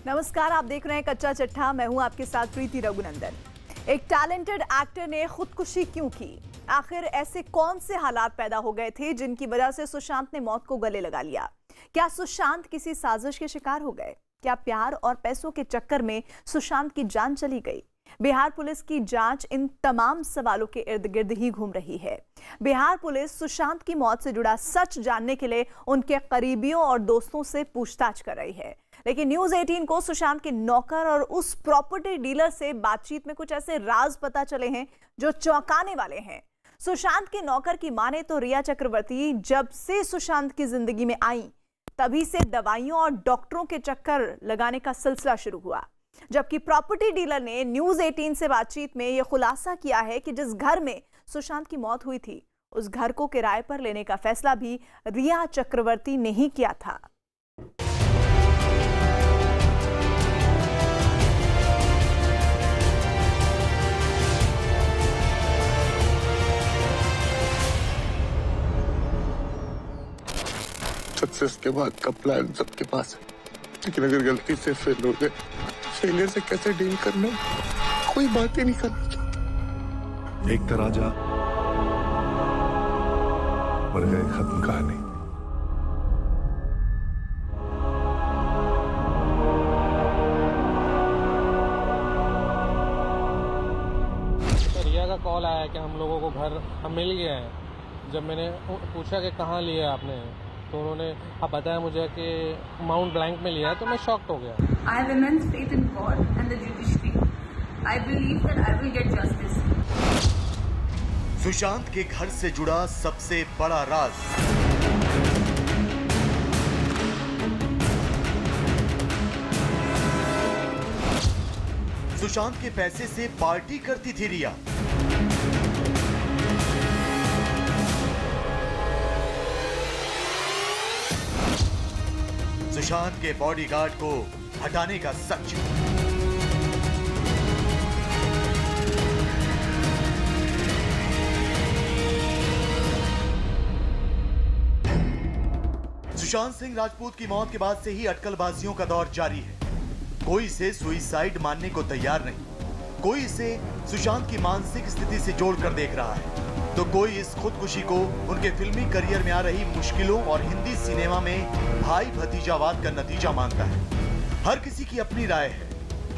नमस्कार, आप देख रहे हैं कच्चा चिट्ठा। मैं हूं आपके साथ प्रीति रघुनंदन। एक टैलेंटेड एक्टर ने खुदकुशी क्यों की? आखिर ऐसे कौन से हालात पैदा हो गए थे जिनकी वजह से सुशांत ने मौत को गले लगा लिया? क्या सुशांत किसी साजिश के शिकार हो गए? क्या प्यार और पैसों के चक्कर में सुशांत की जान चली गई? बिहार पुलिस की जांच इन तमाम सवालों के इर्द गिर्द ही घूम रही है। बिहार पुलिस सुशांत की मौत से जुड़ा सच जानने के लिए उनके करीबियों और दोस्तों से पूछताछ कर रही है। लेकिन न्यूज़ 18 को सुशांत के नौकर और उस प्रॉपर्टी डीलर से बातचीत में कुछ ऐसे राज पता चले हैं जो चौंकाने वाले हैं। सुशांत के नौकर की माने तो रिया चक्रवर्ती जब से सुशांत की जिंदगी में आई तभी से दवाइयों और डॉक्टरों के चक्कर लगाने का सिलसिला शुरू हुआ। जबकि प्रॉपर्टी डीलर ने न्यूज़ 18 से बातचीत में यह खुलासा किया है कि जिस घर में सुशांत की मौत हुई थी उस घर को किराए पर लेने का फैसला भी रिया चक्रवर्ती ने ही किया था। सक्सेस के बाद का प्लान सबके पास है, लेकिन अगर गलती से फेल हो गए, फेलियर से कैसे डील करना, कोई बात ही नहीं करनी चाहता। एक तराजा मर गए, खत्म कहानी। रिया का कॉल आया कि हम लोगों को घर हम मिल गए हैं। जब मैंने पूछा कि कहाँ लिया आपने, तो उन्होंने बताया मुझे कि माउंट ब्लैंक में लिया है, तो मैं शॉक्ड हो गया। I have immense faith in God and the judiciary. I believe that I will get justice. Sushant के घर से जुड़ा सबसे बड़ा राज। सुशांत के पैसे से पार्टी करती थी रिया। सुशांत के बॉडीगार्ड को हटाने का सच। सुशांत सिंह राजपूत की मौत के बाद से ही अटकलबाजियों का दौर जारी है। कोई इसे सुइसाइड मानने को तैयार नहीं, कोई इसे सुशांत की मानसिक स्थिति से जोड़कर देख रहा है, तो कोई इस खुदकुशी को उनके फिल्मी करियर में आ रही मुश्किलों और हिंदी सिनेमा में भाई भतीजावाद का नतीजा मानता है। हर किसी की अपनी राय है,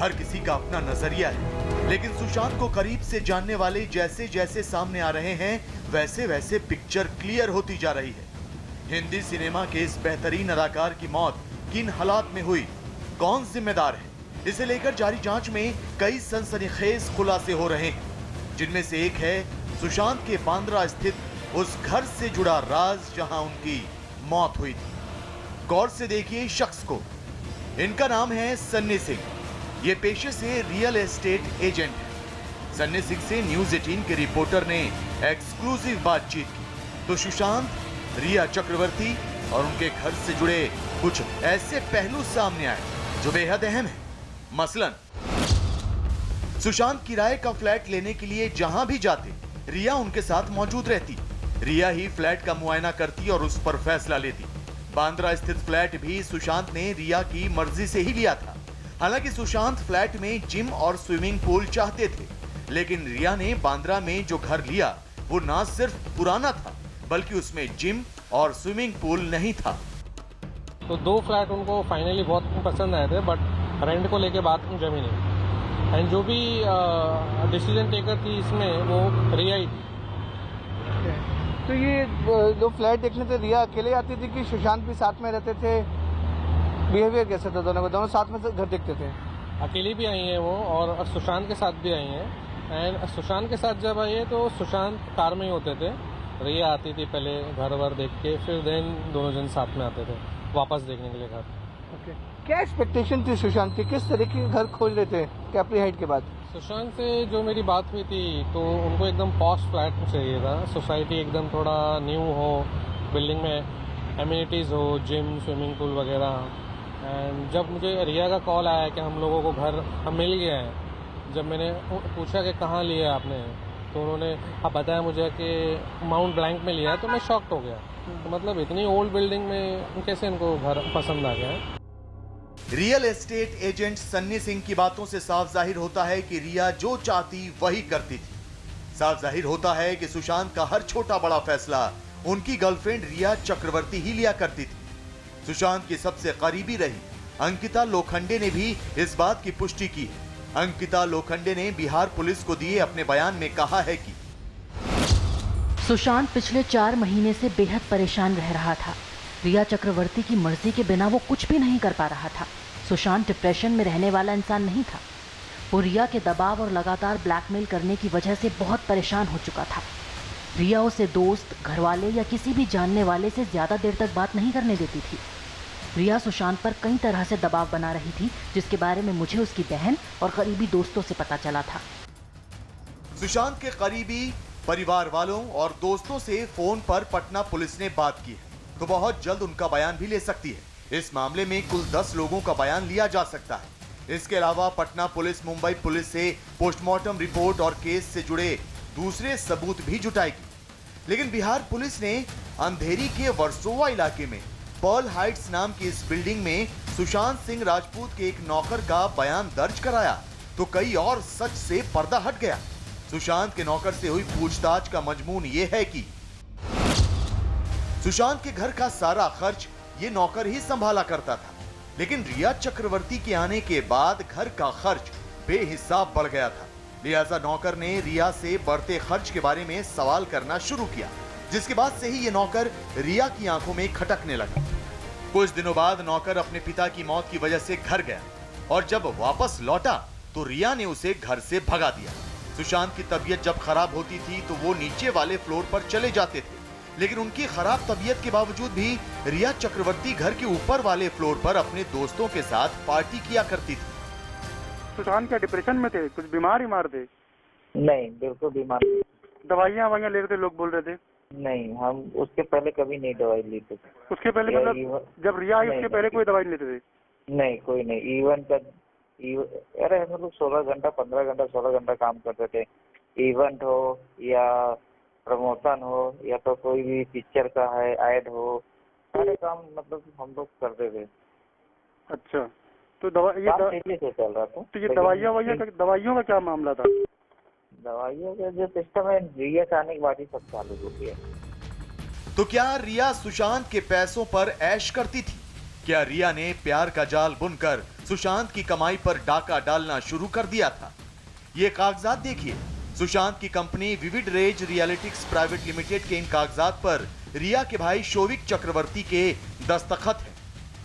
हर किसी का अपना नजरिया है, लेकिन सुशांत को करीब से जानने वाले जैसे जैसे सामने आ रहे हैं, वैसे वैसे पिक्चर क्लियर होती जा रही है। हिंदी सिनेमा के इस बेहतरीन अदाकार की मौत किन हालात में हुई, कौन जिम्मेदार है, इसे लेकर जारी जांच में कई सनसनीखेज खुलासे हो रहे हैं, जिनमें से एक है सुशांत के बांद्रा स्थित उस घर से जुड़ा राज जहां उनकी मौत हुई थी। गौर से देखिए शख्स को। इनका नाम है सन्नी सिंह। ये पेशे से रियल एस्टेट एजेंट है। सन्नी सिंह से न्यूज़ 18 के रिपोर्टर ने एक्सक्लूसिव बातचीत की तो सुशांत, रिया चक्रवर्ती और उनके घर से जुड़े कुछ ऐसे पहलू सामने आए जो बेहद अहम है। मसलन सुशांत किराए का फ्लैट लेने के लिए जहां भी जाते, रिया उनके साथ मौजूद रहती। रिया ही फ्लैट का मुआयना करती और उस पर फैसला लेती। बांद्रा स्थित फ्लैट भी सुशांत ने रिया की मर्जी से ही लिया था। हालांकि सुशांत फ्लैट में जिम और स्विमिंग पूल चाहते थे, लेकिन रिया ने बांद्रा में जो घर लिया वो ना सिर्फ पुराना था बल्कि उसमें जिम और स्विमिंग पूल नहीं था। तो दो फ्लैट उनको फाइनली बहुत पसंद आए थे, बट रेंट को लेके बात जमी नहीं। एंड जो भी डिसीजन टेकर थी इसमें वो रिया ही थी। तो ये जो फ्लैट देखने थे, रिया अकेले आती थी कि सुशांत भी साथ में रहते थे? बिहेवियर कैसा था दोनों का? दोनों साथ में घर देखते थे? अकेली भी आई हैं वो और सुशांत के साथ भी आई हैं। एंड सुशांत के साथ जब आई है तो सुशांत कार में ही होते थे, रिया आती थी पहले घर वर देख के, फिर देन दोनों जन साथ में आते थे वापस देखने के लिए घर। ओके, क्या एक्सपेक्टेशन थी सुशांत की? किस तरह के घर खोज रहे थे कैप्री हाइट के बाद? सुशांत से जो मेरी बात हुई थी तो उनको एकदम पॉश फ्लैट चाहिए था। सोसाइटी एकदम थोड़ा न्यू हो, बिल्डिंग में एमिनिटीज़ हो, जिम, स्विमिंग पूल वगैरह। एंड जब मुझे रिया का कॉल आया कि हम लोगों को घर हम मिल गए हैं, जब मैंने पूछा कि कहाँ लिया आपने, तो उन्होंने बताया मुझे कि माउंट ब्लैंक में लिया है, तो मैं शॉक्ड हो गया। तो मतलब इतनी ओल्ड बिल्डिंग में कैसे इनको घर पसंद आ गया है। Real estate agent Sunny Singh की बातों से साफ जाहिर होता है कि रिया जो चाहती वही करती थी। साफ जाहिर होता है कि सुशांत का हर छोटा बड़ा फैसला उनकी गर्लफ्रेंड रिया चक्रवर्ती ही लिया करती थी। सुशांत की सबसे करीबी रही अंकिता लोखंडे ने भी इस बात की पुष्टि की है। अंकिता लोखंडे ने बिहार पुलिस को दिए अपने बयान में कहा है कि सुशांत पिछले 4 महीने से बेहद परेशान रह रहा था। रिया चक्रवर्ती की मर्जी के बिना वो कुछ भी नहीं कर पा रहा था। सुशांत डिप्रेशन में रहने वाला इंसान नहीं था। वो रिया के दबाव और लगातार ब्लैकमेल करने की वजह से बहुत परेशान हो चुका था। रिया उसे दोस्त, घरवाले या किसी भी जानने वाले से ज्यादा देर तक बात नहीं करने देती थी। रिया सुशांत पर कई तरह से दबाव बना रही थी, जिसके बारे में मुझे उसकी बहन और करीबी दोस्तों से पता चला था। सुशांत के करीबी परिवार वालों और दोस्तों से फोन पर पटना पुलिस ने बात की है, तो बहुत जल्द उनका बयान भी ले सकती है। इस मामले में कुल 10 लोगों का बयान लिया जा सकता है। इसके अलावा पटना पुलिस मुंबई पुलिस से पोस्टमार्टम रिपोर्ट और केस से जुड़े दूसरे सबूत भी जुटाएगी। लेकिन बिहार पुलिस ने अंधेरी के वर्सोवा इलाके में पर्ल हाइट्स नाम की इस बिल्डिंग में सुशांत सिंह राजपूत के एक नौकर का बयान दर्ज कराया, तो कई और सच से पर्दा हट गया। सुशांत के नौकर से हुई पूछताछ का मजमून ये है कि सुशांत के घर का सारा खर्च ये नौकर ही संभाला करता था, लेकिन रिया चक्रवर्ती के आने के बाद घर का खर्च बेहिसाब बढ़ गया था। लिहाजा नौकर ने रिया से बढ़ते खर्च के बारे में सवाल करना शुरू किया, जिसके बाद से ही ये नौकर रिया की आंखों में खटकने लगा। कुछ दिनों बाद नौकर अपने पिता की मौत की वजह से घर गया और जब वापस लौटा तो रिया ने उसे घर से भगा दिया। सुशांत की तबीयत जब खराब होती थी तो वो नीचे वाले फ्लोर पर चले जाते थे, लेकिन उनकी खराब तबीयत के बावजूद भी रिया चक्रवर्ती घर के ऊपर वाले फ्लोर पर अपने दोस्तों के साथ पार्टी किया करती थी। सुशांत क्या डिप्रेशन में थे? कुछ बीमार थे? नहीं, बिल्कुल बीमार नहीं। दवाइयाँ ले रहे थे, लोग बोल रहे थे। नहीं, हम उसके पहले कभी नहीं दवाई लेते थे। उसके पहले मतलब जब रिया आई उसके पहले कोई दवाई लेते थे? नहीं, कोई नहीं। इवन का अरे हम लोग 16 घंटा 15 घंटा 16 घंटा काम करते थे। इवेंट हो या प्रमोशन हो या तो कोई भी पिक्चर का है ऐड हो, सारे काम मतलब हम लोग करते थे। अच्छा, तो तेजी से चल रहा था। तो ये दवाइयों का क्या मामला था? दवाइयों का जो सिस्टम है, रिया के आने के बाद ही सब चालू हो गया। तो क्या रिया सुशांत के पैसों पर ऐश करती थी? क्या रिया ने प्यार का जाल बुनकर सुशांत की कमाई पर डाका डालना शुरू कर दिया था? ये कागजात देखिए। सुशांत की company Vivid Rage Rhealitix private limited के इन कागजात पर रिया के भाई शोविक चक्रवर्ती के दस्तखत हैं।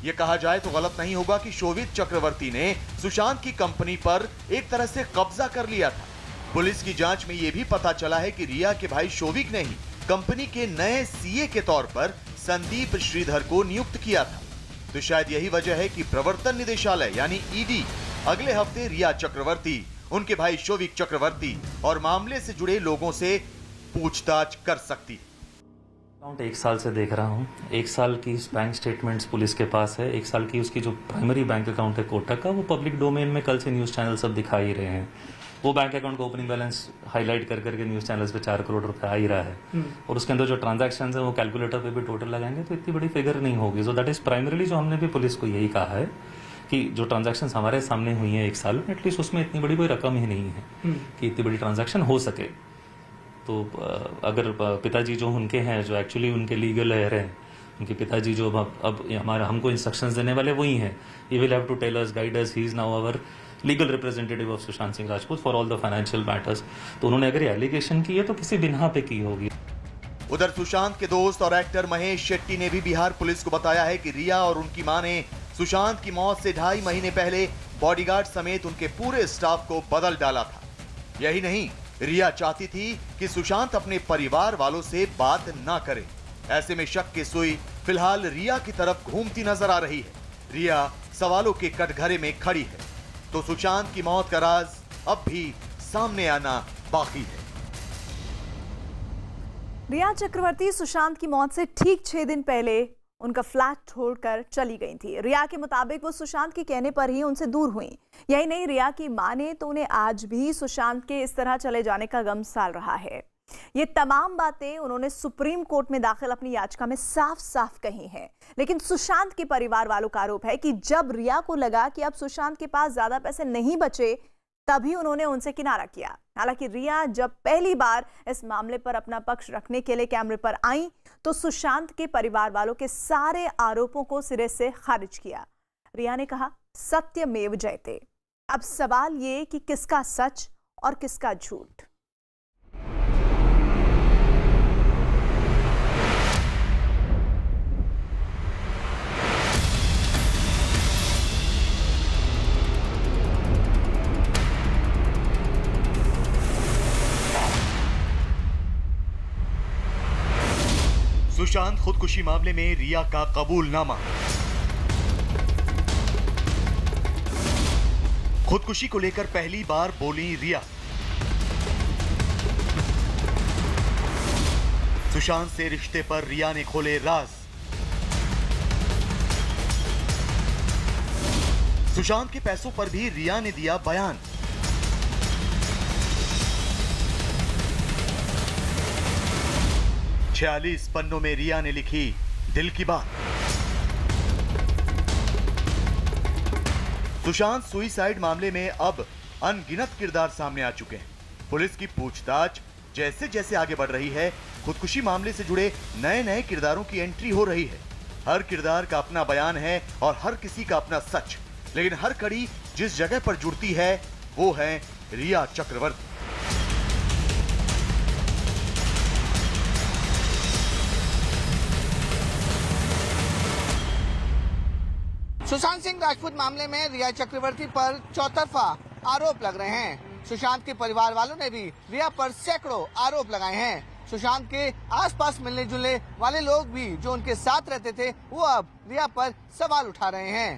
ये कहा जाए तो गलत नहीं होगा कि शोविक चक्रवर्ती ने सुशांत की कंपनी पर एक तरह से कब्जा कर लिया था। पुलिस की जांच में यह भी पता चला है कि रिया के भाई शोविक ने ही कंपनी के नए सीए के तौर पर संदीप श्रीधर को नियुक्त किया था। तो शायद यही वजह है कि प्रवर्तन निदेशालय यानी ईडी अगले हफ्ते रिया चक्रवर्ती, उनके भाई शोविक चक्रवर्ती और मामले से जुड़े लोगों से पूछताछ कर सकती है। अकाउंट 1 साल से देख रहा हूँ। 1 साल की बैंक स्टेटमेंट्स पुलिस के पास है। 1 साल की उसकी जो प्राइमरी बैंक अकाउंट है कोटक का, वो पब्लिक डोमेन में कल से न्यूज़ चैनल सब दिखा ही रहे हैं। वो बैंक अकाउंट का ओपनिंग बैलेंस हाईलाइट कर करके न्यूज़ चैनल्स पे 4 करोड़ रुपए आ ही रहा है, और उसके अंदर जो ट्रांजैक्शंस है वो कैलकुलेटर पे भी टोटल लगाएंगे तो इतनी बड़ी फिगर नहीं होगी। सो दैट इज प्राइमरीली जो हमने भी पुलिस को यही कहा है कि जो ट्रांजैक्शंस हमारे सामने हुई हैं 1 साल में, एटलीस्ट उसमें इतनी बड़ी कोई रकम ही नहीं है कि इतनी बड़ी ट्रांजैक्शन हो सके। तो अगर पिताजी जो उनके हैं, जो एक्चुअली उनके लीगल हेयर हैं, उनके पिताजी जो अब हमारा हमको इंस्ट्रक्शंस देने वाले वही हैं। He will have to tell us, guide us, he is now our legal representative of Sushant Singh Rajput for all the financial matters. तो उन्होंने अगर एलिगेशन की है तो किसी बिना पे की होगी। उधर सुशांत के दोस्त और एक्टर महेश शेट्टी ने भी बिहार पुलिस को बताया है कि रिया और उनकी मां ने सुशांत की मौत से 2.5 महीने पहले बॉडीगार्ड समेत उनके पूरे स्टाफ को बदल डाला था। यही नहीं, रिया चाहती थी कि सुशांत अपने परिवार वालों से बात ना करे। ऐसे में शक की सुई फिलहाल रिया की तरफ घूमती नजर आ रही है। रिया सवालों के कटघरे में खड़ी है, तो सुशांत की मौत का राज अब भी सामने आना बाकी है। रिया चक्रवर्ती सुशांत की मौत से ठीक 6 दिन पहले उनका फ्लैट छोड़कर चली गई थी। रिया के मुताबिक वो सुशांत के कहने पर ही उनसे दूर हुई। यही नहीं, रिया की मां ने तो उन्हें आज भी सुशांत के इस तरह चले जाने का गम साल रहा है। ये तमाम बातें उन्होंने सुप्रीम कोर्ट में दाखिल अपनी याचिका में साफ साफ कही हैं। लेकिन सुशांत के परिवार वालों का आरोप है कि जब रिया को लगा कि अब सुशांत के पास ज्यादा पैसे नहीं बचे, तभी उन्होंने उनसे किनारा किया। हालांकि रिया जब पहली बार इस मामले पर अपना पक्ष रखने के लिए कैमरे पर आई तो सुशांत के परिवार वालों के सारे आरोपों को सिरे से खारिज किया। रिया ने कहा, सत्यमेव जयते। अब सवाल ये कि किसका सच और किसका झूठ। सुशांत खुदकुशी मामले में रिया का कबूलनामा। खुदकुशी को लेकर पहली बार बोली रिया। सुशांत से रिश्ते पर रिया ने खोले राज। सुशांत के पैसों पर भी रिया ने दिया बयान। छियालीस पन्नों में रिया ने लिखी दिल की बात। सुशांत सुइसाइड मामले में अब अनगिनत किरदार सामने आ चुके हैं। पुलिस की पूछताछ जैसे जैसे आगे बढ़ रही है, खुदकुशी मामले से जुड़े नए नए किरदारों की एंट्री हो रही है। हर किरदार का अपना बयान है और हर किसी का अपना सच, लेकिन हर कड़ी जिस जगह पर जुड़ती है वो है रिया चक्रवर्ती। सुशांत सिंह राजपूत मामले में रिया चक्रवर्ती पर चौतरफा आरोप लग रहे हैं। सुशांत के परिवार वालों ने भी रिया पर सैकड़ों आरोप लगाए हैं। सुशांत के आसपास मिलने जुलने वाले लोग भी जो उनके साथ रहते थे वो अब रिया पर सवाल उठा रहे हैं।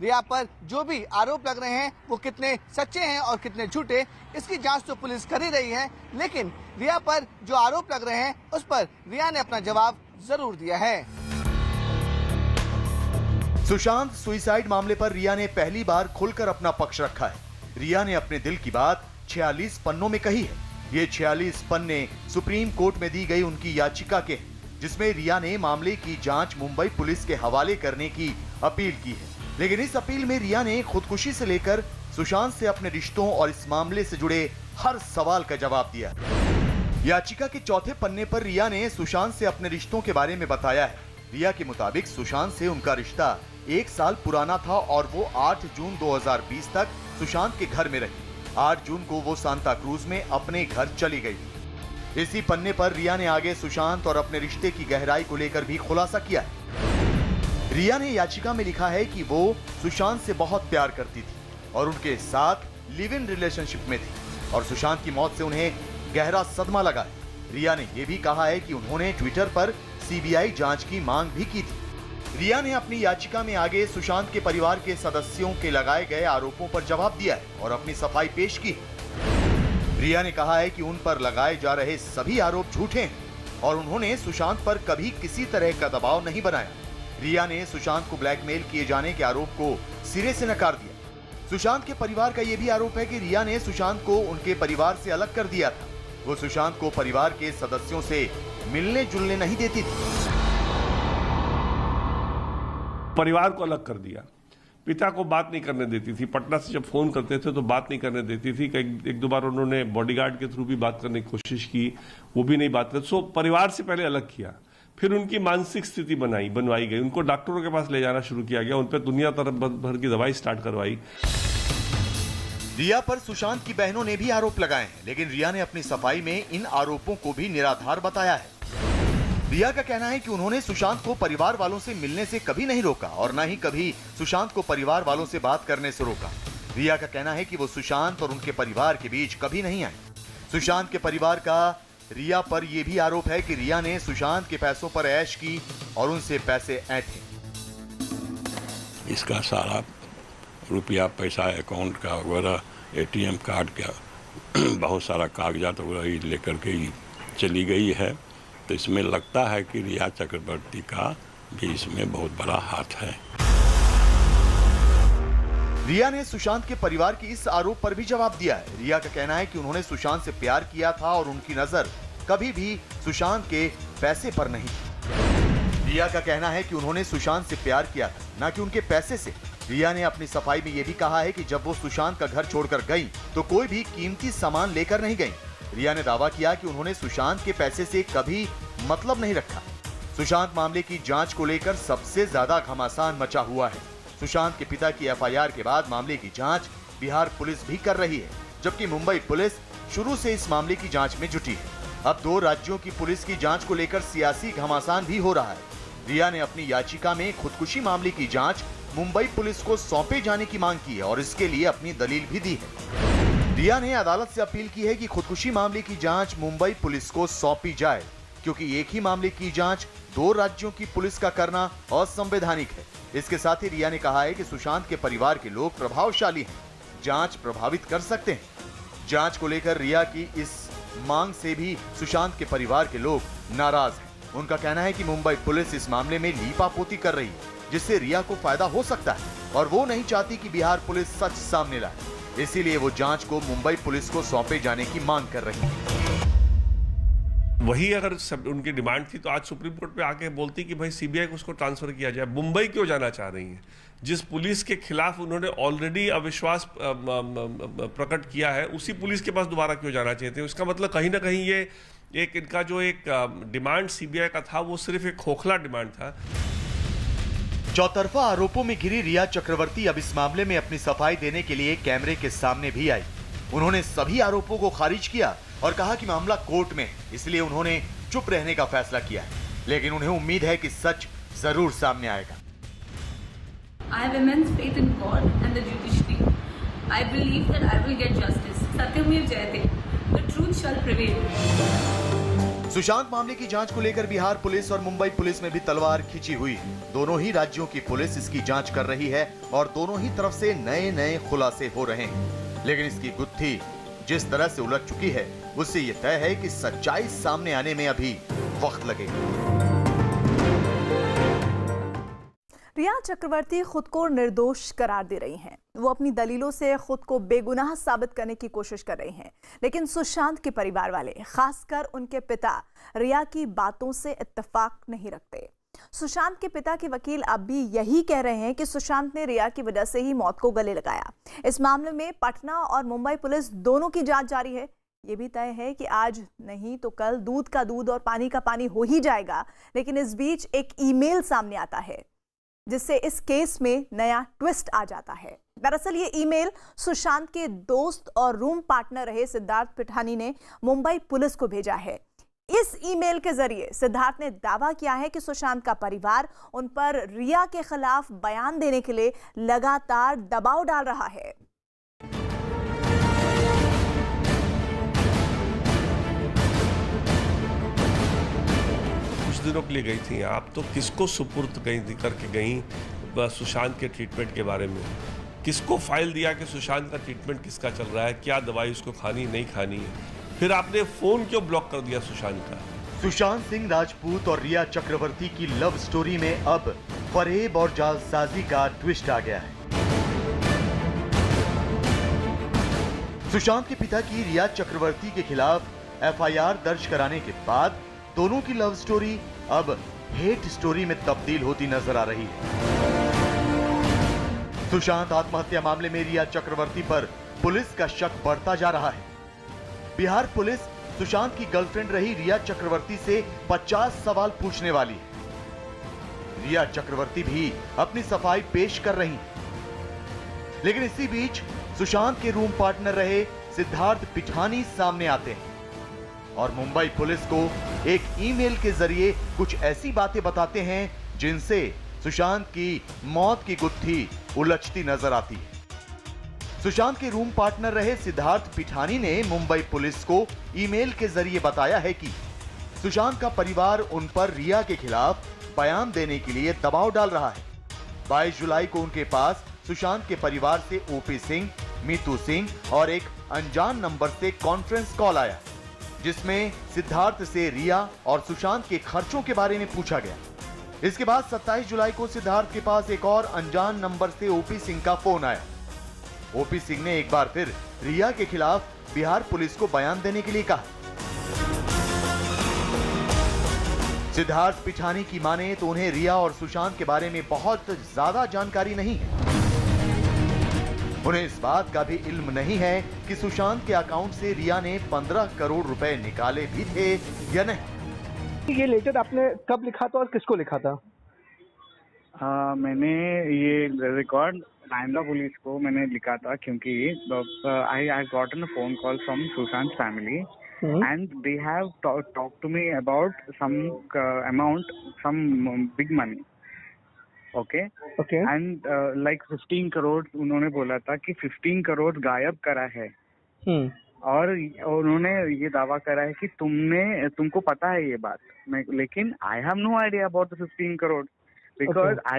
रिया पर जो भी आरोप लग रहे हैं वो कितने सच्चे हैं और कितने झूठे, इसकी जांच तो पुलिस कर ही रही है, लेकिन रिया पर जो आरोप लग रहे हैं उस पर रिया ने अपना जवाब जरूर दिया है। सुशांत सुइसाइड मामले पर रिया ने पहली बार खुलकर अपना पक्ष रखा है। रिया ने अपने दिल की बात 46 पन्नों में कही है। ये 46 पन्ने सुप्रीम कोर्ट में दी गई उनकी याचिका के हैं, जिसमें रिया ने मामले की जांच मुंबई पुलिस के हवाले करने की अपील की है। लेकिन इस अपील में रिया ने खुदकुशी से लेकर सुशांत से अपने रिश्तों और इस मामले से जुड़े हर सवाल का जवाब दिया। याचिका के चौथे पन्ने पर रिया ने सुशांत से अपने रिश्तों के बारे में बताया है। रिया के मुताबिक सुशांत से उनका रिश्ता 1 साल पुराना था और वो 8 जून 2020 तक सुशांत के घर में रही। 8 जून को वो सांता क्रूज में अपने घर चली गई थी। इसी पन्ने पर रिया ने आगे सुशांत और अपने रिश्ते की गहराई को लेकर भी खुलासा किया है। रिया ने याचिका में लिखा है कि वो सुशांत से बहुत प्यार करती थी और उनके साथ लिव इन रिलेशनशिप में थी और सुशांत की मौत से उन्हें गहरा सदमा लगा है। रिया ने यह भी कहा है कि उन्होंने ट्विटर पर सीबीआई जांच की मांग भी की थी। रिया ने अपनी याचिका में आगे सुशांत के परिवार के सदस्यों के लगाए गए आरोपों पर जवाब दिया है और अपनी सफाई पेश की। रिया ने कहा है कि उन पर लगाए जा रहे सभी आरोप झूठे हैं और उन्होंने सुशांत पर कभी किसी तरह का दबाव नहीं बनाया। रिया ने सुशांत को ब्लैकमेल किए जाने के आरोप को सिरे से नकार दिया। सुशांत के परिवार का यह भी आरोप है कि रिया ने सुशांत को उनके परिवार से अलग कर दिया था। वो सुशांत को परिवार के सदस्यों से मिलने जुलने नहीं देती थी। परिवार को अलग कर दिया, पिता को बात नहीं करने देती थी। पटना से जब फोन करते थे तो बात नहीं करने देती थी। एक दो बार उन्होंने बॉडीगार्ड के थ्रू भी बात करने की कोशिश की, वो भी नहीं बात करते। सो परिवार से पहले अलग किया, फिर उनकी मानसिक स्थिति बनवाई गई, उनको डॉक्टरों के पास ले जाना शुरू किया गया, उन पर दुनिया भर की दवाई स्टार्ट करवाई। रिया पर सुशांत की बहनों ने भी आरोप लगाए हैं, लेकिन रिया ने अपनी सफाई में इन आरोपों को भी निराधार बताया है। रिया का कहना है कि उन्होंने सुशांत को परिवार वालों से मिलने से कभी नहीं रोका और न ही कभी सुशांत को परिवार वालों से बात करने से रोका। रिया का कहना है कि वो सुशांत और उनके परिवार के बीच कभी नहीं आए। सुशांत के परिवार का रिया पर यह भी आरोप है कि रिया ने सुशांत के पैसों पर ऐश की और उनसे पैसे ऐंठे। इसका सारा रुपया पैसा अकाउंट का वगैरह, एटीएम कार्ड का बहुत सारा कागजात वगैरह लेकर के ही चली गई है। तो इसमें लगता है कि रिया चक्रवर्ती का भी इसमें बहुत बड़ा हाथ है। रिया ने सुशांत के परिवार के इस आरोप पर भी जवाब दिया है। रिया का कहना है कि उन्होंने सुशांत से प्यार किया था और उनकी नजर कभी भी सुशांत के पैसे पर नहीं। रिया का कहना है कि उन्होंने सुशांत से प्यार किया था, न कि उनके पैसे से। रिया ने अपनी सफाई में यह भी कहा है कि जब वो सुशांत का घर छोड़कर गई तो कोई भी कीमती सामान लेकर नहीं गई। रिया ने दावा किया कि उन्होंने सुशांत के पैसे से कभी मतलब नहीं रखा। सुशांत मामले की जांच को लेकर सबसे ज्यादा घमासान मचा हुआ है। सुशांत के पिता की एफआईआर के बाद मामले की जांच बिहार पुलिस भी कर रही है, जबकि मुंबई पुलिस शुरू से इस मामले की जांच में जुटी है। अब 2 राज्यों की पुलिस की जांच को लेकर सियासी घमासान भी हो रहा है। रिया ने अपनी याचिका में खुदकुशी मामले की जांच मुंबई पुलिस को सौंपे जाने की मांग की है और इसके लिए अपनी दलील भी दी है। रिया ने अदालत से अपील की है कि खुदकुशी मामले की जांच मुंबई पुलिस को सौंपी जाए, क्योंकि एक ही मामले की जांच 2 राज्यों की पुलिस का करना असंवैधानिक है। इसके साथ ही रिया ने कहा है कि सुशांत के परिवार के लोग प्रभावशाली हैं, जांच प्रभावित कर सकते हैं। जांच को लेकर रिया की इस मांग से भी सुशांत के परिवार के लोग नाराज हैं। उनका कहना है कि मुंबई पुलिस इस मामले में लीपापोती कर रही है, जिससे रिया को फायदा हो सकता है और वो नहीं चाहती कि बिहार पुलिस सच सामने लाए। इसीलिए वो जांच को मुंबई पुलिस को सौंपे जाने की मांग कर रही है। वही अगर सब उनकी डिमांड थी तो आज सुप्रीम कोर्ट पे आके बोलती कि भाई सीबीआई को उसको ट्रांसफर किया जाए। मुंबई क्यों जाना चाह रही हैं? जिस पुलिस के खिलाफ उन्होंने ऑलरेडी अविश्वास प्रकट किया है, उसी पुलिस के पास दोबारा क्यों जाना चाहते हैं? इसका मतलब कहीं ना कहीं ये एक इनका जो एक डिमांड सीबीआई का था, वो सिर्फ एक खोखला डिमांड था। चौतरफा आरोपों में घिरी रिया चक्रवर्ती अब इस मामले में अपनी सफाई देने के लिए कैमरे के सामने भी आई। उन्होंने सभी आरोपों को खारिज किया और कहा कि मामला कोर्ट में, इसलिए उन्होंने चुप रहने का फैसला किया है, लेकिन उन्हें उम्मीद है कि सच जरूर सामने आएगा। I have immense faith in God and the judiciary. I believe that I will get justice. Satyamir Jayate. The truth shall prevail. Sushant मामले की जांच को लेकर बिहार पुलिस और मुंबई पुलिस में भी तलवार खिंची हुई है। दोनों ही राज्यों की पुलिस इसकी जांच कर रही है और दोनों ही तरफ से नए नए खुलासे हो रहे हैं, लेकिन इसकी गुत्थी जिस तरह से उलझ चुकी है, उससे ये तय है कि सच्चाई सामने आने में अभी वक्त लगेगा। रिया चक्रवर्ती खुद को निर्दोष करार दे रही हैं। वो अपनी दलीलों से खुद को बेगुनाह साबित करने की कोशिश कर रही हैं, लेकिन सुशांत के परिवार वाले, खासकर उनके पिता, रिया की बातों से इत्तेफाक नहीं रखते। सुशांत के पिता के वकील अब भी यही कह रहे हैं कि सुशांत ने रिया की वजह से ही मौत को गले लगाया। इस मामले में पटना और मुंबई पुलिस दोनों की जांच जारी है। ये भी तय है कि आज नहीं तो कल दूध का दूध और पानी का पानी हो ही जाएगा, लेकिन इस बीच एक ईमेल सामने आता है जिससे इस केस में नया ट्विस्ट आ जाता है। दरअसल ये ईमेल सुशांत के दोस्त और रूम पार्टनर रहे सिद्धार्थ पिठानी ने मुंबई पुलिस को भेजा है। इस ईमेल के जरिए सिद्धार्थ ने दावा किया है कि सुशांत का परिवार उन पर रिया के खिलाफ बयान देने के लिए लगातार दबाव डाल रहा है। दिनों के लिए गई थी आप, तो किसको सुपुर्द करके गई सुशांत के ट्रीटमेंट के बारे में? किसको फाइल दिया कि सुशांत का ट्रीटमेंट किसका चल रहा है, क्या दवाई उसको खानी नहीं खानी है? फिर आपने फोन क्यों ब्लॉक कर दिया सुशांत का? सुशांत सिंह राजपूत और रिया चक्रवर्ती की लव स्टोरी में अब फरेब और जालसाजी का ट्विस्ट आ गया है। सुशांत के पिता की रिया चक्रवर्ती के खिलाफ एफआईआर दर्ज कराने के बाद दोनों की लव स्टोरी अब हेट स्टोरी में तब्दील होती नजर आ रही है। सुशांत आत्महत्या मामले में रिया चक्रवर्ती पर पुलिस का शक बढ़ता जा रहा है। बिहार पुलिस सुशांत की गर्लफ्रेंड रही रिया चक्रवर्ती से 50 सवाल पूछने वाली है। रिया चक्रवर्ती भी अपनी सफाई पेश कर रही है, लेकिन इसी बीच सुशांत के रूम पार्टनर रहे सिद्धार्थ पिठानी सामने आते हैं और मुंबई पुलिस को एक ईमेल के जरिए कुछ ऐसी बातें बताते हैं जिनसे सुशांत की मौत की गुत्थी उलझती नजर आती है। सुशांत के रूम पार्टनर रहे सिद्धार्थ पिठानी ने मुंबई पुलिस को ईमेल के जरिए बताया है कि सुशांत का परिवार उन पर रिया के खिलाफ बयान देने के लिए दबाव डाल रहा है। 22 जुलाई को उनके पास सुशांत के परिवार से ओपी सिंह, मीतू सिंह और एक अनजान नंबर से कॉन्फ्रेंस कॉल आया, जिसमें सिद्धार्थ से रिया और सुशांत के खर्चों के बारे में पूछा गया। इसके बाद 27 जुलाई को सिद्धार्थ के पास एक और अनजान नंबर से ओपी सिंह का फोन आया। ओपी सिंह ने एक बार फिर रिया के खिलाफ बिहार पुलिस को बयान देने के लिए कहा। सिद्धार्थ पिठानी की माने तो उन्हें रिया और सुशांत के बारे में बहुत ज्यादा जानकारी नहीं है। उन्हें इस बात का भी इल्म नहीं है कि सुशांत के अकाउंट से रिया ने 15 करोड़ रुपए निकाले भी थे या नहीं। ये लेटर आपने कब लिखा था और किसको लिखा था? मैंने ये रिकॉर्ड नांदा पुलिस को मैंने लिखा था, क्योंकि I gotten a phone call from Sushant family and they have talked to me about some amount, some big money. Okay. And like 15 crore उन्होंने बोला था कि 15 करोड़ गायब करा है। और उन्होंने ये दावा करा है कि तुमको पता है ये बात। लेकिन I have no idea about the 15 crore because I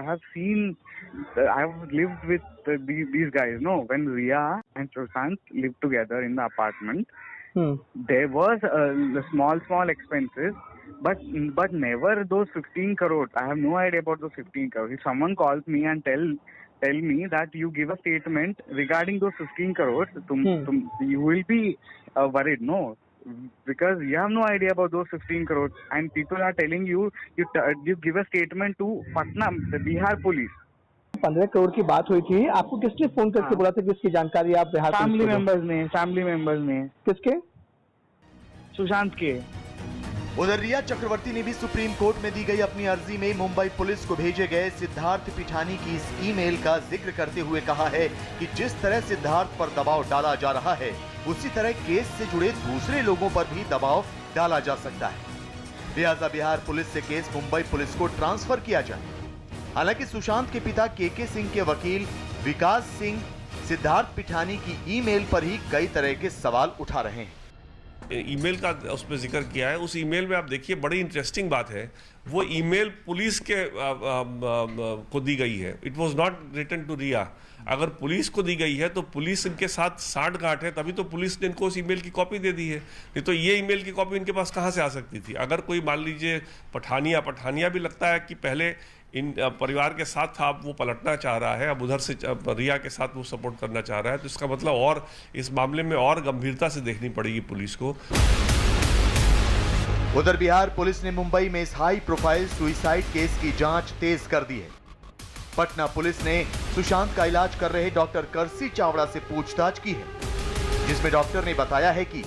have seen, I have lived with these guys. No, when Riya and Sushant lived together in the apartment, there was small expenses, but never those 15 crores. I have no idea about those 15 crores. If someone calls me and tell me that you give a statement regarding those 15 crores, you will be worried, no? Because you have no idea about those 15 crores, and people are telling you give a statement to Patna, the Bihar police. 15 crore की बात हुई थी, आपको किसने phone करके बोला था कि इसकी जानकारी आप बिहार फैमिली मेंबर्स ने। किसके? सुशांत के। उधर रिया चक्रवर्ती ने भी सुप्रीम कोर्ट में दी गई अपनी अर्जी में मुंबई पुलिस को भेजे गए सिद्धार्थ पिठानी की इस ईमेल का जिक्र करते हुए कहा है कि जिस तरह सिद्धार्थ पर दबाव डाला जा रहा है, उसी तरह केस से जुड़े दूसरे लोगों पर भी दबाव डाला जा सकता है। लिहाजा बिहार पुलिस से केस मुंबई पुलिस को ट्रांसफर किया जाए। हालांकि सुशांत के पिता के सिंह के वकील विकास सिंह सिद्धार्थ पिठानी की ईमेल पर ही कई तरह के सवाल उठा रहे हैं। ईमेल का उसमें जिक्र किया है, उस ईमेल में आप देखिए बड़ी इंटरेस्टिंग बात है, वो ईमेल पुलिस के को दी गई है। It was not written to Riya. अगर पुलिस को दी गई है तो पुलिस इनके साथ साठगांठ है, तभी तो पुलिस ने इनको उस ईमेल की कॉपी दे दी है। नहीं तो ये ईमेल की कॉपी इनके पास कहाँ से आ सकती थी? अगर कोई मान लीजिए पठानिया भी लगता है कि पहले इन परिवार के साथ था, अब वो पलटना चाह रहा है, अब उधर से रिया के साथ वो सपोर्ट करना चाह रहा है, तो इसका मतलब और इस मामले में और गंभीरता से देखनी पड़ेगी पुलिस को। उधर बिहार पुलिस ने मुंबई में इस हाई प्रोफाइल सुसाइड केस की जांच तेज कर दी है। पटना पुलिस ने सुशांत का इलाज कर रहे डॉक्टर करसी चावड़ा से पूछताछ की है, जिसमें डॉक्टर ने बताया है कि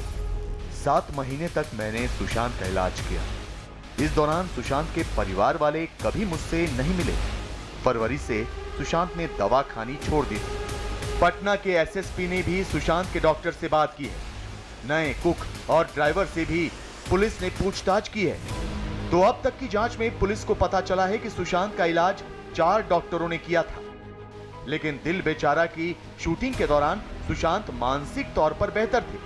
7 महीने तक मैंने सुशांत का इलाज किया। इस दौरान सुशांत के परिवार वाले कभी मुझसे नहीं मिले। फरवरी से सुशांत ने दवा खानी छोड़ दी थी। पटना के एसएसपी ने भी सुशांत के डॉक्टर से बात की है। नए कुक और ड्राइवर से भी पुलिस ने पूछताछ की है। तो अब तक की जांच में पुलिस को पता चला है कि सुशांत का इलाज 4 डॉक्टरों ने किया था, लेकिन दिल बेचारा की शूटिंग के दौरान सुशांत मानसिक तौर पर बेहतर थे,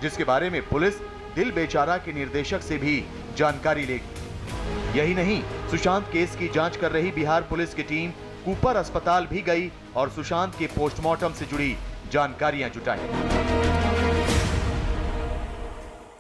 जिसके बारे में पुलिस दिल बेचारा के निर्देशक से भी जानकारी लेगी। यही नहीं, सुशांत केस की जांच कर रही बिहार पुलिस की टीम कूपर अस्पताल भी गई और सुशांत के पोस्टमार्टम से जुड़ी जानकारियां जुटाई।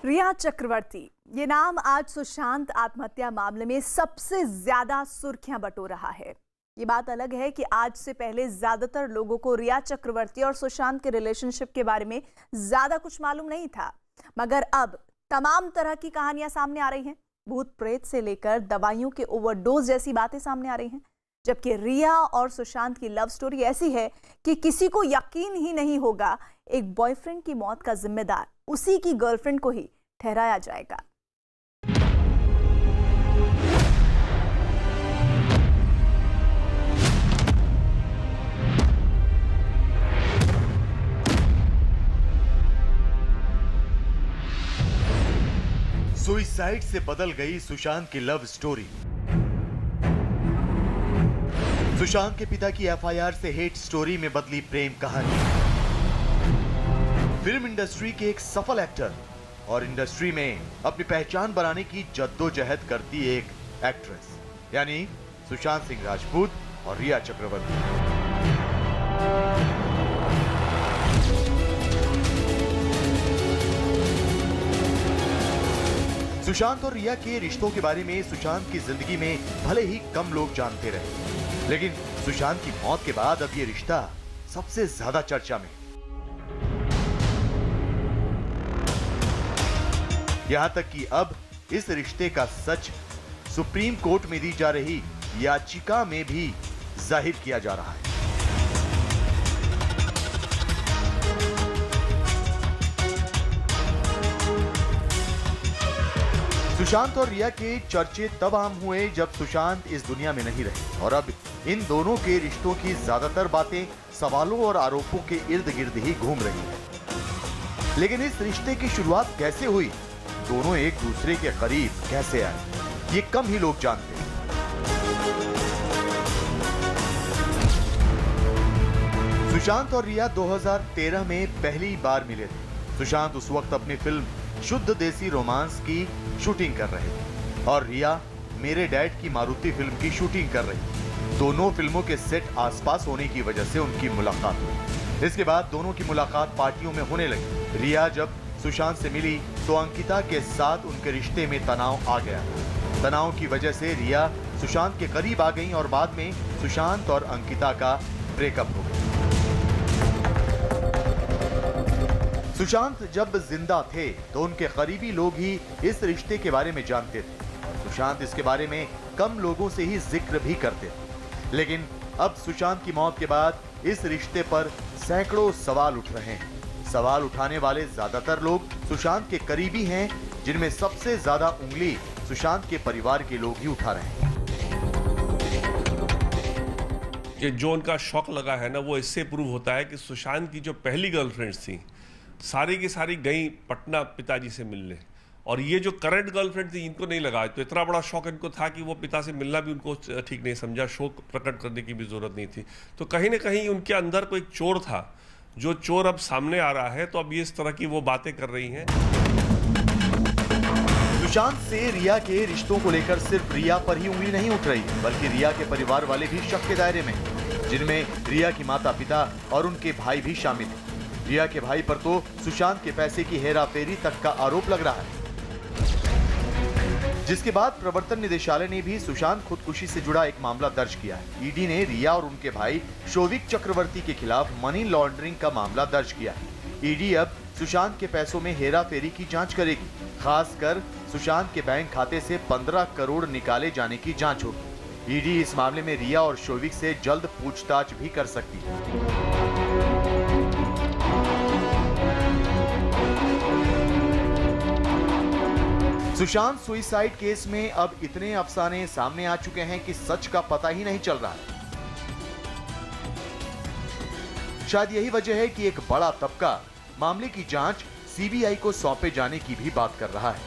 रिया चक्रवर्ती, ये नाम आज सुशांत आत्महत्या मामले में सबसे ज्यादा सुर्खियां बटोर रहा है। ये बात अलग है कि आज से पहले ज्यादातर लोगों को रिया चक्रवर्ती और सुशांत के रिलेशनशिप के बारे में ज्यादा कुछ मालूम नहीं था, मगर अब तमाम तरह की कहानियां सामने आ रही हैं। भूत प्रेत से लेकर दवाइयों के ओवरडोज जैसी बातें सामने आ रही हैं, जबकि रिया और सुशांत की लव स्टोरी ऐसी है कि किसी को यकीन ही नहीं होगा एक बॉयफ्रेंड की मौत का जिम्मेदार उसी की गर्लफ्रेंड को ही ठहराया जाएगा। सुसाइड से बदल गई सुशांत की लव स्टोरी। सुशांत के पिता की एफआईआर से हेट स्टोरी में बदली प्रेम कहानी। फिल्म इंडस्ट्री के एक सफल एक्टर और इंडस्ट्री में अपनी पहचान बनाने की जद्दोजहद करती एक एक्ट्रेस, यानी सुशांत सिंह राजपूत और रिया चक्रवर्ती। सुशांत और रिया के रिश्तों के बारे में सुशांत की जिंदगी में भले ही कम लोग जानते रहे, लेकिन सुशांत की मौत के बाद अब ये रिश्ता सबसे ज्यादा चर्चा में। यहां तक कि अब इस रिश्ते का सच सुप्रीम कोर्ट में दी जा रही याचिका में भी जाहिर किया जा रहा है। सुशांत और रिया के चर्चे तब आम हुए जब सुशांत इस दुनिया में नहीं रहे और अब इन दोनों के रिश्तों की ज्यादातर बातें सवालों और आरोपों के इर्द गिर्द ही घूम रही है। लेकिन इस रिश्ते की शुरुआत कैसे हुई, दोनों एक दूसरे के करीब कैसे आए, ये कम ही लोग जानते हैं। सुशांत और रिया 2013 में पहली बार मिले थे। सुशांत उस वक्त अपनी फिल्म शुद्ध देसी रोमांस की शूटिंग कर रहे थे और रिया मेरे डैड की मारुति फिल्म की शूटिंग कर रही थी। दोनों फिल्मों के सेट आसपास होने की वजह से उनकी मुलाकात हुई। इसके बाद दोनों की मुलाकात पार्टियों में होने लगी। रिया जब सुशांत से मिली तो अंकिता के साथ उनके रिश्ते में तनाव आ गया। तनाव की वजह से रिया सुशांत के करीब आ गई और बाद में सुशांत और अंकिता का ब्रेकअप हो गया। सुशांत जब जिंदा थे तो उनके करीबी लोग ही इस रिश्ते के बारे में जानते थे। सुशांत इसके बारे में कम लोगों से ही जिक्र भी करते थे। लेकिन अब सुशांत की मौत के बाद इस रिश्ते पर सैकड़ों सवाल उठ रहे हैं। सवाल उठाने वाले ज्यादातर लोग सुशांत के करीबी हैं, जिनमें सबसे ज्यादा उंगली सुशांत के परिवार के लोग ही उठा रहे हैं। ये जो उनका शौक लगा है ना, वो इससे प्रूव होता है कि सुशांत की जो पहली गर्लफ्रेंड्स थी सारी की सारी गई पटना पिताजी से मिलने, और ये जो करंट गर्लफ्रेंड थी इनको नहीं लगा। तो इतना बड़ा शौक इनको था कि वो पिता से मिलना भी उनको ठीक नहीं समझा, शौक प्रकट करने की भी जरूरत नहीं थी। तो कहीं ना कहीं उनके अंदर कोई चोर था, जो चोर अब सामने आ रहा है। तो अब ये इस तरह की वो बातें कर रही हैं। सुशांत से रिया के रिश्तों को लेकर सिर्फ रिया पर ही उंगली नहीं उठ रही, बल्कि रिया के परिवार वाले भी शक के दायरे में, जिनमें रिया की माता पिता और उनके भाई भी शामिल हैं। रिया के भाई पर तो सुशांत के पैसे की हेराफेरी तक का आरोप लग रहा है, जिसके बाद प्रवर्तन निदेशालय ने भी सुशांत खुदकुशी से जुड़ा एक मामला दर्ज किया है। ईडी ने रिया और उनके भाई शोविक चक्रवर्ती के खिलाफ मनी लॉन्ड्रिंग का मामला दर्ज किया है। ईडी अब सुशांत के पैसों में हेराफेरी की जांच करेगी। खासकर सुशांत के बैंक खाते से 15 करोड़ निकाले जाने की जांच होगी। ईडी इस मामले में रिया और शोविक से जल्द पूछताछ भी कर सकती है। सुशांत सुइसाइड केस में अब इतने अफसाने सामने आ चुके हैं कि सच का पता ही नहीं चल रहा है। शायद यही वजह है कि एक बड़ा तबका मामले की जांच सीबीआई को सौंपे जाने की भी बात कर रहा है।